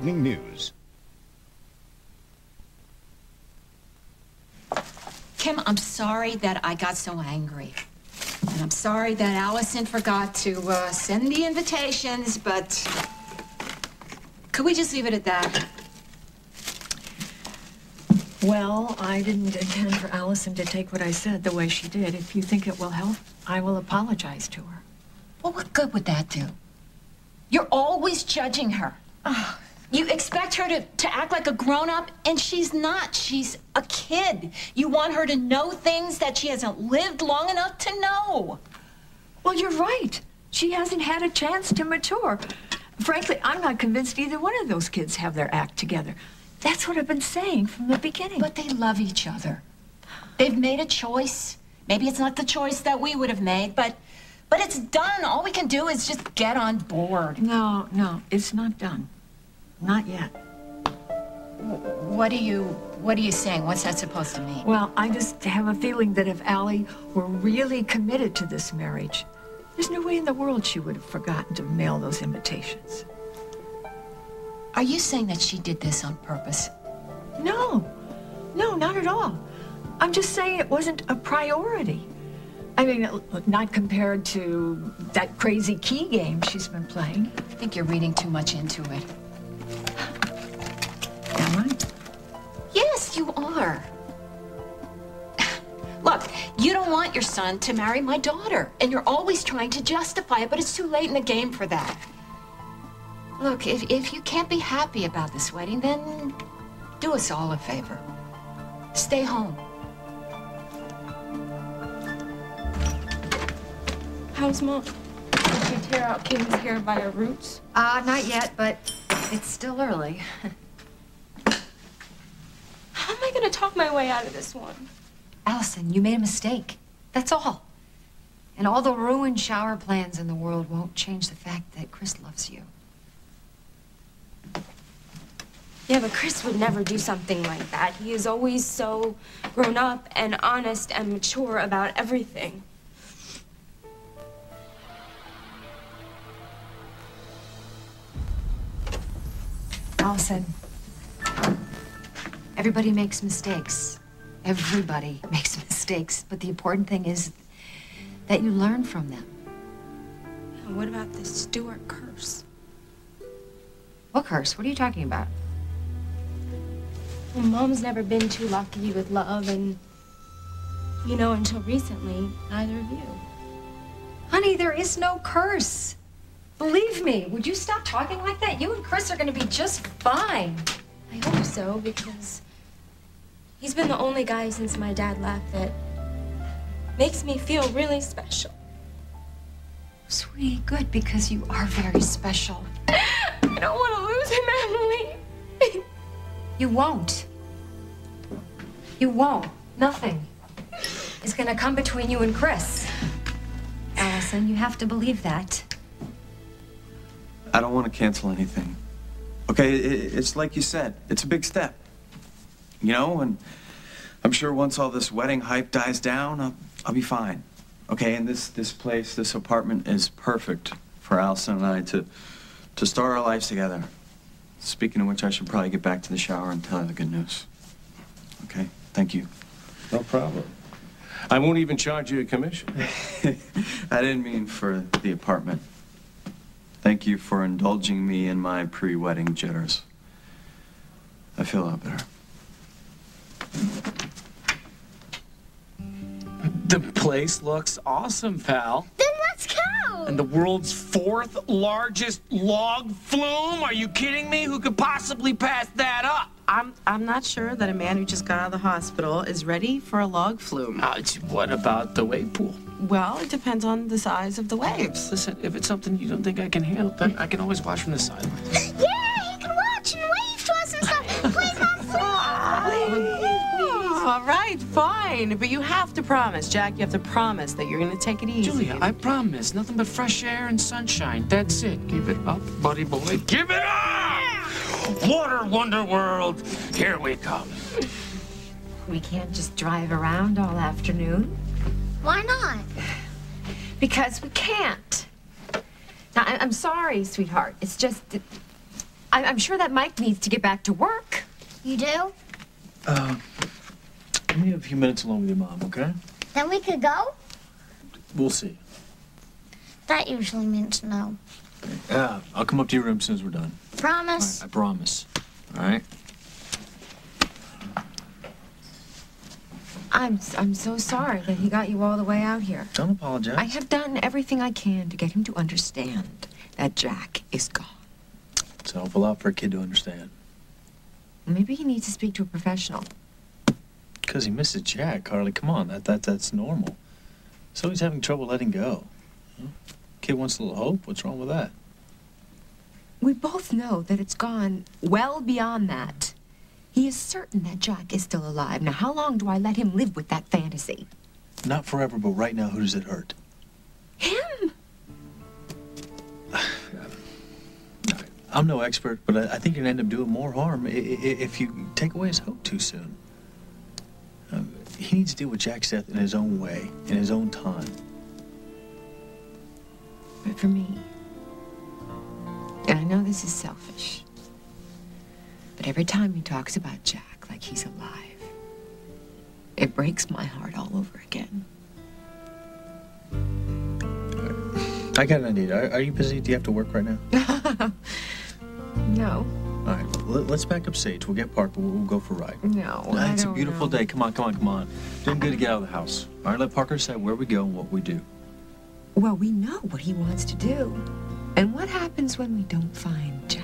Lightning News. Kim, I'm sorry that I got so angry. And I'm sorry that Allison forgot to send the invitations, but could we just leave it at that? Well, I didn't intend for Allison to take what I said the way she did. If you think it will help, I will apologize to her. Well, what good would that do? You're always judging her. You expect her to act like a grown-up, and she's not. She's a kid. You want her to know things that she hasn't lived long enough to know. Well, you're right. She hasn't had a chance to mature. Frankly, I'm not convinced either one of those kids have their act together. That's what I've been saying from the beginning. But they love each other. They've made a choice. Maybe it's not the choice that we would have made, but it's done. All we can do is just get on board. No, it's not done. Not yet. What are you saying? What's that supposed to mean? Well, I just have a feeling that if Allie were really committed to this marriage, there's no way in the world she would have forgotten to mail those invitations. Are you saying that she did this on purpose? No, not at all. I'm just saying it wasn't a priority. I mean, not compared to that crazy key game she's been playing. I think you're reading too much into it. Am I? Yes, you are. Look, you don't want your son to marry my daughter, and you're always trying to justify it, but it's too late in the game for that. Look, if you can't be happy about this wedding, then do us all a favor. Stay home. How's Mom? Did she tear out Kim's hair by her roots? Not yet, but it's still early. How am I gonna talk my way out of this one? Allison, you made a mistake. That's all. And all the ruined shower plans in the world won't change the fact that Chris loves you. Yeah, but Chris would never do something like that. He is always so grown up and honest and mature about everything. Allison, everybody makes mistakes. Everybody makes mistakes. But the important thing is that you learn from them. And what about the Stewart curse? What curse? What are you talking about? Well, Mom's never been too lucky with love, and, you know, until recently, neither of you. Honey, there is no curse. Believe me, would you stop talking like that? You and Chris are going to be just fine. I hope so, because he's been the only guy since my dad left that makes me feel really special. Sweetie, good, because you are very special. I don't want to lose him, Emily. You won't. You won't. Nothing is going to come between you and Chris. Allison, you have to believe that. I don't want to cancel anything. Okay, it's like you said, it's a big step. You know, and I'm sure once all this wedding hype dies down, I'll be fine. Okay, and this place, this apartment is perfect for Allison and I to start our lives together. Speaking of which, I should probably get back to the shower and tell her the good news. Okay, thank you. No problem. I won't even charge you a commission. I didn't mean for the apartment. Thank you for indulging me in my pre-wedding jitters. I feel a lot better. The place looks awesome, pal. Then let's go! And the world's 4th largest log flume? Are you kidding me? Who could possibly pass that up? I'm not sure that a man who just got out of the hospital is ready for a log flume. What about the wave pool? Well, it depends on the size of the waves. Listen, if it's something you don't think I can handle, then I can always watch from the sidelines. Yeah, you can watch and wave to us and stuff. Play my flute. All right, fine. But you have to promise, Jack, you have to promise that you're going to take it easy. Julia, I promise. Nothing but fresh air and sunshine. That's it. Give it up, buddy boy. Give it up! Water Wonder World, here we come. We can't just drive around all afternoon. Why not? Because we can't. Now, I'm sorry, sweetheart. It's just that I'm sure that Mike needs to get back to work. You do? Let me have a few minutes alone with your mom, okay? Then we could go? We'll see. That usually means no. Yeah, I'll come up to your room as soon as we're done. Promise? All right, I promise. All right? I'm so sorry that he got you all the way out here. Don't apologize. I have done everything I can to get him to understand that Jack is gone. It's an awful lot for a kid to understand. Maybe he needs to speak to a professional. Because he misses Jack, Carly. Come on, that's normal. So he's having trouble letting go. Huh? Kid wants a little hope. What's wrong with that? We both know that it's gone well beyond that. He is certain that Jack is still alive. Now, how long do I let him live with that fantasy? Not forever, but right now, who does it hurt? Him! I'm no expert, but I think you're going to end up doing more harm if you take away his hope too soon. He needs to deal with Jack's death in his own way, in his own time. But for me, and I know this is selfish, but every time he talks about Jack like he's alive, it breaks my heart all over again. I got an idea. Are you busy? Do you have to work right now? No. All right, let's back up stage. We'll get parked, but we'll go for a ride. No, It's a beautiful day. Come on. Doing good to get out of the house. All right, let Parker decide where we go and what we do. Well, we know what he wants to do. And what happens when we don't find Jack?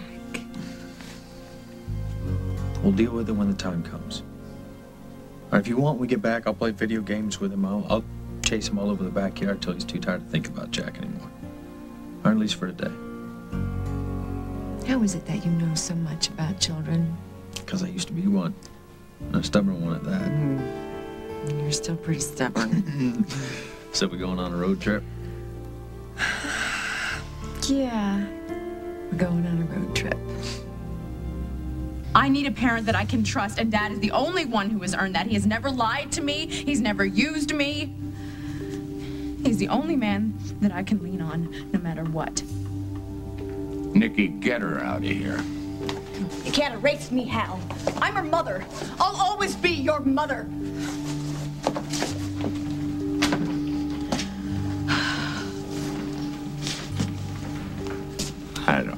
We'll deal with it when the time comes. All right, if you want, we get back. I'll play video games with him. I'll chase him all over the backyard till he's too tired to think about Jack anymore. Or at least for today. How is it that you know so much about children? Because I used to be one. A stubborn one at that. You're still pretty stubborn. So we going on a road trip? Yeah. We're going on a road trip. I need a parent that I can trust, and Dad is the only one who has earned that. He has never lied to me. He's never used me. He's the only man that I can lean on no matter what. Nikki, get her out of here. You can't erase me, Hal. I'm her mother. I'll always be your mother.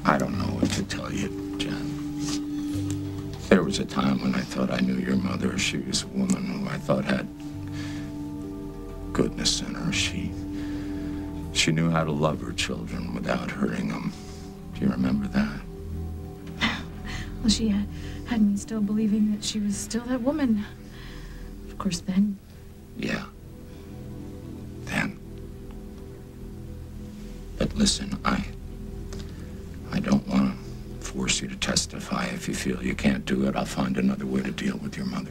I don't know what to tell you, Jen. There was a time when I thought I knew your mother. She was a woman who I thought had goodness in her. She knew how to love her children without hurting them. Do you remember that? Well, she had me still believing that she was still that woman. Of course, then. Yeah. Then. But listen, I don't want to force you to testify. If you feel you can't do it, I'll find another way to deal with your mother.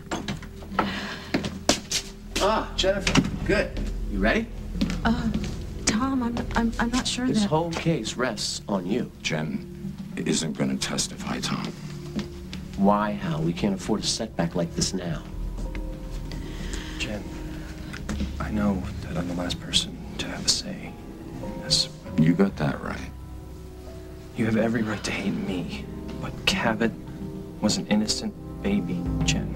Ah, Jennifer, good. You ready? Tom, I'm not sure This that... whole case rests on you. Jen isn't going to testify, Tom. Why, Hal? We can't afford a setback like this now. Jen, I know that I'm the last person to have a say in this. You got that right. You have every right to hate me, but Cabot was an innocent baby, Jen.